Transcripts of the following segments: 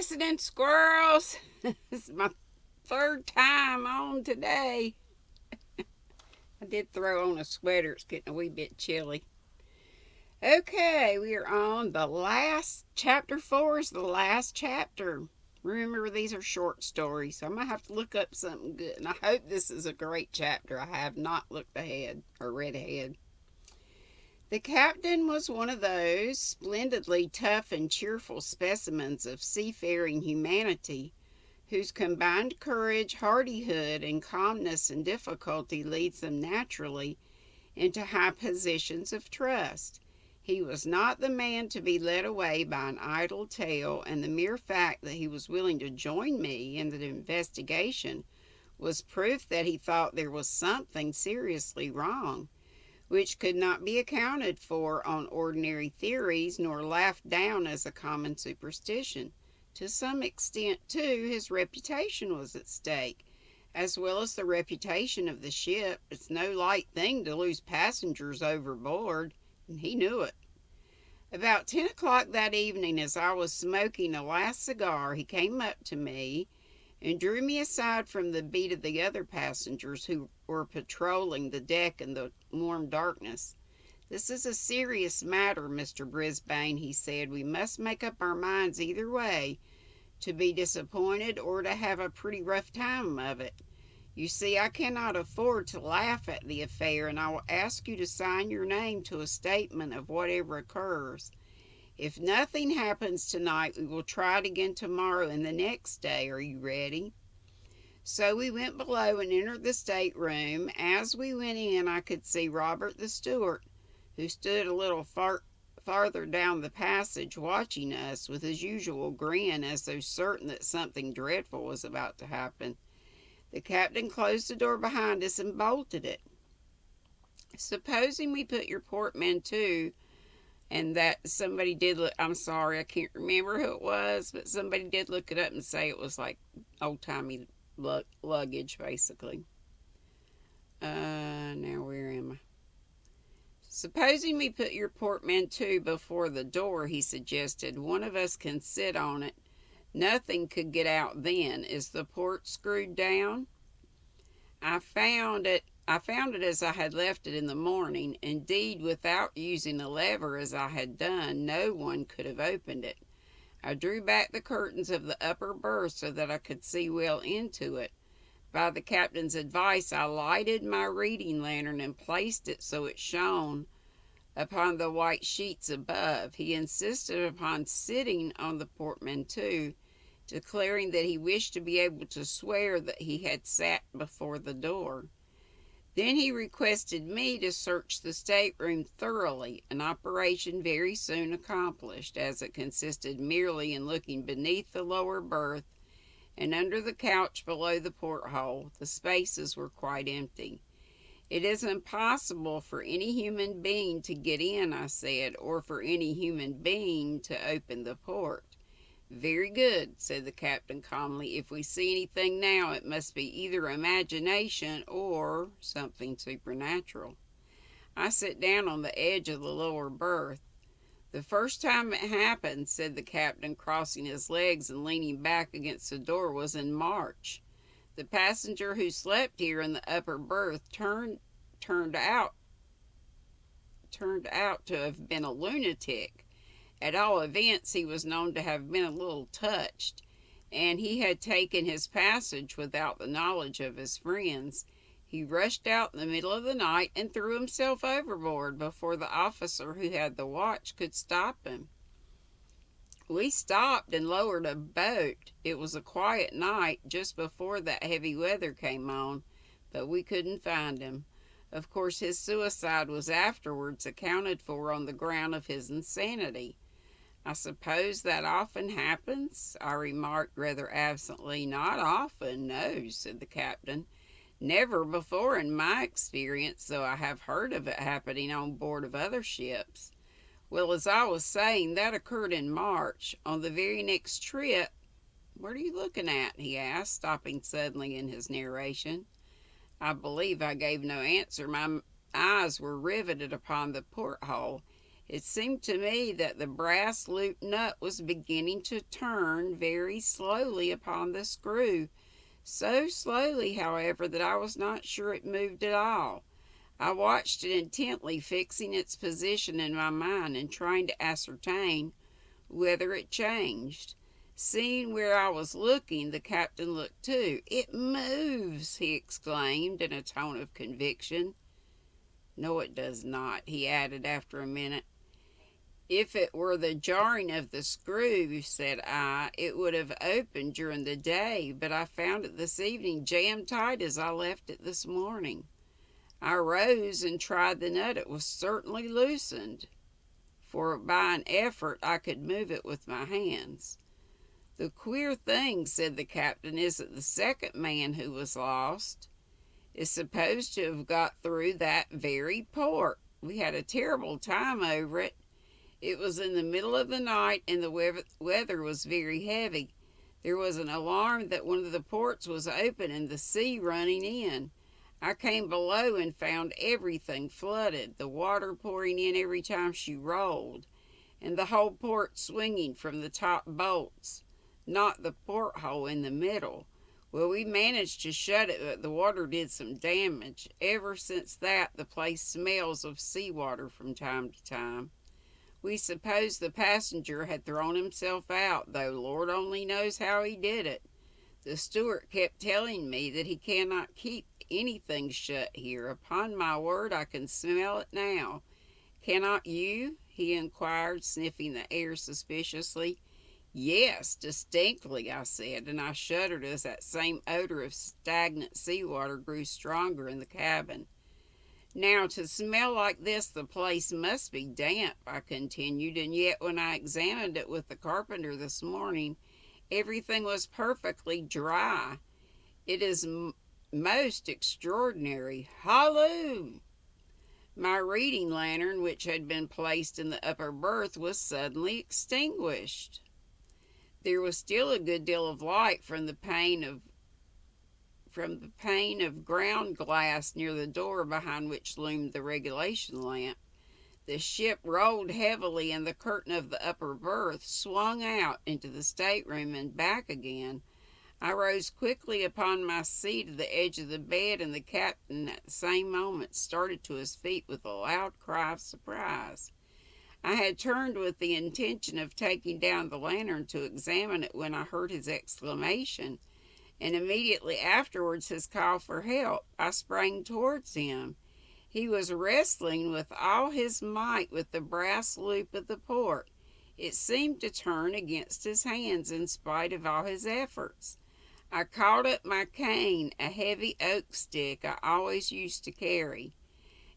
listening, squirrels. This is my third time on today. I did throw on a sweater. It's getting a wee bit chilly. Okay, we are on the last chapter. 4 is the last chapter. Remember, these are short stories, so I'm going to have to look up something good. And I hope this is a great chapter. I have not looked ahead or read ahead. The captain was one of those splendidly tough and cheerful specimens of seafaring humanity whose combined courage, hardihood, and calmness in difficulty leads them naturally into high positions of trust. He was not the man to be led away by an idle tale, and the mere fact that he was willing to join me in the investigation was proof that he thought there was something seriously wrong, which could not be accounted for on ordinary theories nor laughed down as a common superstition. To some extent, too, his reputation was at stake, as well as the reputation of the ship. It's no light thing to lose passengers overboard, and he knew it. About 10 o'clock that evening, as I was smoking a last cigar, he came up to me and drew me aside from the beat of the other passengers who were patrolling the deck in the warm darkness. "This is a serious matter, Mr. Brisbane," he said. "We must make up our minds either way, to be disappointed or to have a pretty rough time of it. You see, I cannot afford to laugh at the affair, and I will ask you to sign your name to a statement of whatever occurs. If nothing happens tonight, we will try it again tomorrow and the next day. Are you ready?" So we went below and entered the stateroom. As we went in, I could see Robert the steward, who stood a little farther down the passage watching us with his usual grin, as though certain that something dreadful was about to happen. The captain closed the door behind us and bolted it. "Supposing we put your portmanteau," and that somebody did look, I'm sorry, I can't remember who it was, but somebody did look it up and say it was like old-timey luggage, basically. Now where am I? "Supposing we put your portmanteau before the door," he suggested. "One of us can sit on it. Nothing could get out then. Is the port screwed down?" I found it as I had left it in the morning. Indeed, without using a lever as I had done, no one could have opened it. I drew back the curtains of the upper berth so that I could see well into it. By the captain's advice, I lighted my reading lantern and placed it so it shone upon the white sheets above. He insisted upon sitting on the portmanteau, declaring that he wished to be able to swear that he had sat before the door. Then he requested me to search the stateroom thoroughly, an operation very soon accomplished, as it consisted merely in looking beneath the lower berth and under the couch below the porthole. The spaces were quite empty. "It is impossible for any human being to get in," I said, "or for any human being to open the port." "Very good," said the captain calmly. "If we see anything now, it must be either imagination or something supernatural." I sat down on the edge of the lower berth. "The first time it happened," said the captain, crossing his legs and leaning back against the door, "was in March. The passenger who slept here in the upper berth turned out to have been a lunatic. At all events, he was known to have been a little touched, and he had taken his passage without the knowledge of his friends. He rushed out in the middle of the night and threw himself overboard before the officer who had the watch could stop him. We stopped and lowered a boat. It was a quiet night, just before that heavy weather came on, but we couldn't find him. Of course, his suicide was afterwards accounted for on the ground of his insanity." "I suppose that often happens?" I remarked rather absently. "Not often, no," said the captain. "Never before in my experience, though I have heard of it happening on board of other ships. Well, as I was saying, that occurred in March. On the very next trip—" "What are you looking at?" he asked, stopping suddenly in his narration. I believe I gave no answer. My eyes were riveted upon the porthole. It seemed to me that the brass loop nut was beginning to turn very slowly upon the screw, so slowly, however, that I was not sure it moved at all. I watched it intently, fixing its position in my mind and trying to ascertain whether it changed. Seeing where I was looking, the captain looked too. "It moves!" he exclaimed in a tone of conviction. "No, it does not," he added after a minute. "If it were the jarring of the screw," said I, "it would have opened during the day, but I found it this evening jammed tight as I left it this morning." I rose and tried the nut. It was certainly loosened, for by an effort I could move it with my hands. "The queer thing," said the captain, "is that the second man who was lost is supposed to have got through that very port. We had a terrible time over it. It was in the middle of the night and the weather was very heavy. There was an alarm that one of the ports was open and the sea running in. I came below and found everything flooded, the water pouring in every time she rolled, and the whole port swinging from the top bolts, not the porthole in the middle. Well, we managed to shut it, but the water did some damage. Ever since that, the place smells of seawater from time to time. We supposed the passenger had thrown himself out, though Lord only knows how he did it. The steward kept telling me that he cannot keep anything shut here. Upon my word, I can smell it now. Cannot you?" he inquired, sniffing the air suspiciously. "Yes, distinctly," I said, and I shuddered as that same odor of stagnant seawater grew stronger in the cabin. "Now, to smell like this, the place must be damp," I continued, "and yet when I examined it with the carpenter this morning, everything was perfectly dry. It is most extraordinary. Halloo!" My reading lantern, which had been placed in the upper berth, was suddenly extinguished. There was still a good deal of light from the pane of ground glass near the door behind which loomed the regulation lamp. The ship rolled heavily and the curtain of the upper berth swung out into the stateroom and back again. I rose quickly upon my seat at the edge of the bed, and the captain at the same moment started to his feet with a loud cry of surprise. I had turned with the intention of taking down the lantern to examine it when I heard his exclamation, and immediately afterwards his call for help. I sprang towards him. He was wrestling with all his might with the brass loop of the port. It seemed to turn against his hands in spite of all his efforts. I caught up my cane, a heavy oak stick I always used to carry,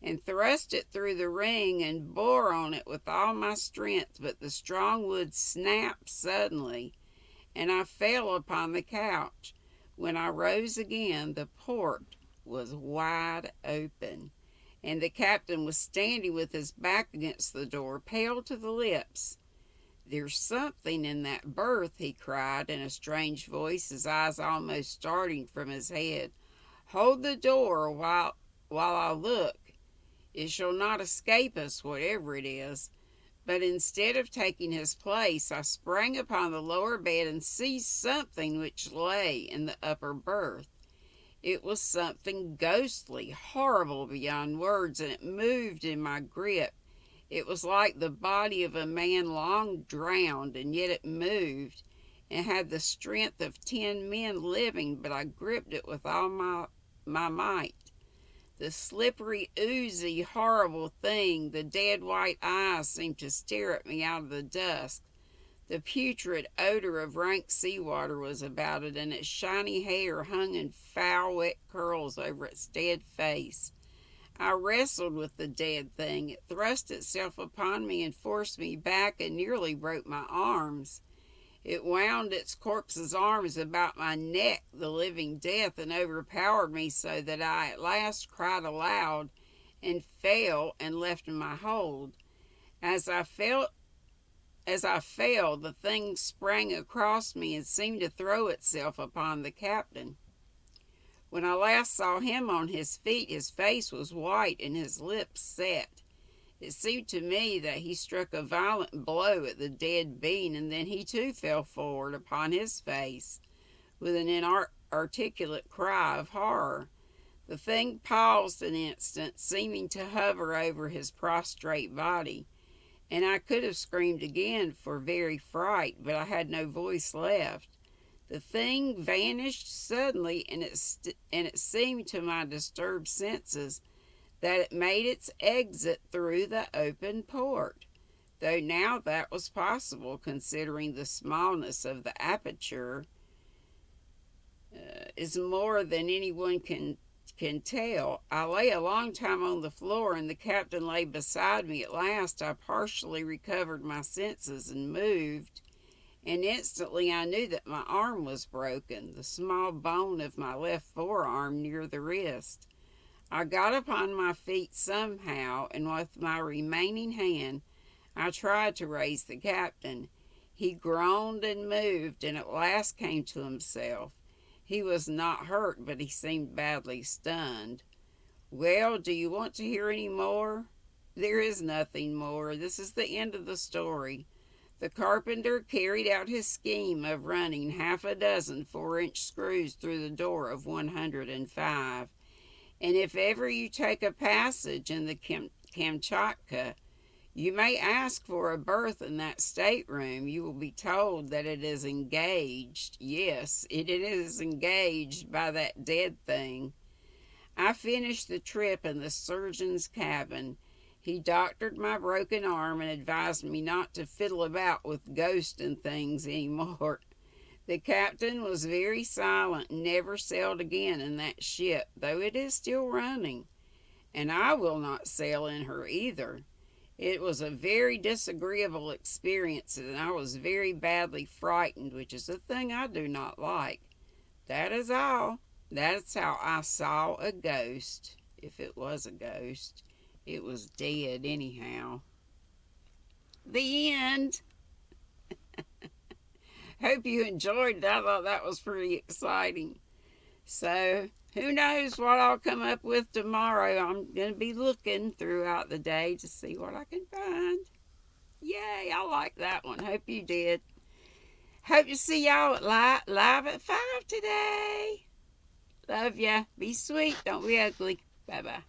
and thrust it through the ring and bore on it with all my strength, but the strong wood snapped suddenly, and I fell upon the couch. When I rose again, the port was wide open, and the captain was standing with his back against the door, pale to the lips. "There's something in that berth," he cried in a strange voice, his eyes almost starting from his head. "Hold the door while I look. It shall not escape us, whatever it is." But instead of taking his place, I sprang upon the lower bed and seized something which lay in the upper berth. It was something ghostly, horrible beyond words, and it moved in my grip. It was like the body of a man long drowned, and yet it moved, and had the strength of 10 men living, but I gripped it with all my might. The slippery, oozy, horrible thing, the dead white eyes seemed to stare at me out of the dusk. The putrid odor of rank seawater was about it, and its shiny hair hung in foul, wet curls over its dead face. I wrestled with the dead thing. It thrust itself upon me and forced me back and nearly broke my arms. It wound its corpse's arms about my neck, the living death, and overpowered me so that I at last cried aloud and fell and left my hold. As I fell, the thing sprang across me and seemed to throw itself upon the captain. When I last saw him on his feet, his face was white and his lips set. It seemed to me that he struck a violent blow at the dead being, and then he too fell forward upon his face with an inarticulate cry of horror. The thing paused an instant, seeming to hover over his prostrate body, and I could have screamed again for very fright, but I had no voice left. The thing vanished suddenly, and it seemed to my disturbed senses that it made its exit through the open port, though now that was possible considering the smallness of the aperture is more than anyone can tell. I lay a long time on the floor, and the captain lay beside me. At last I partially recovered my senses and moved, and instantly I knew that my arm was broken, the small bone of my left forearm near the wrist. I got upon my feet somehow, and with my remaining hand I tried to raise the captain. He groaned and moved, and at last came to himself. He was not hurt, but he seemed badly stunned. Well, do you want to hear any more? There is nothing more. This is the end of the story. The carpenter carried out his scheme of running half a dozen 4-inch screws through the door of 105. And if ever you take a passage in the Kamchatka, you may ask for a berth in that stateroom. You will be told that it is engaged. Yes, it is engaged by that dead thing. I finished the trip in the surgeon's cabin. He doctored my broken arm and advised me not to fiddle about with ghosts and things anymore. The captain was very silent and never sailed again in that ship, though it is still running, and I will not sail in her either. It was a very disagreeable experience, and I was very badly frightened, which is a thing I do not like. That is all. That's how I saw a ghost. If it was a ghost, it was dead anyhow. The end. Hope you enjoyed it. I thought that was pretty exciting. So, who knows what I'll come up with tomorrow. I'm going to be looking throughout the day to see what I can find. Yay, I like that one. Hope you did. Hope to see y'all at live at 5 today. Love ya. Be sweet. Don't be ugly. Bye-bye.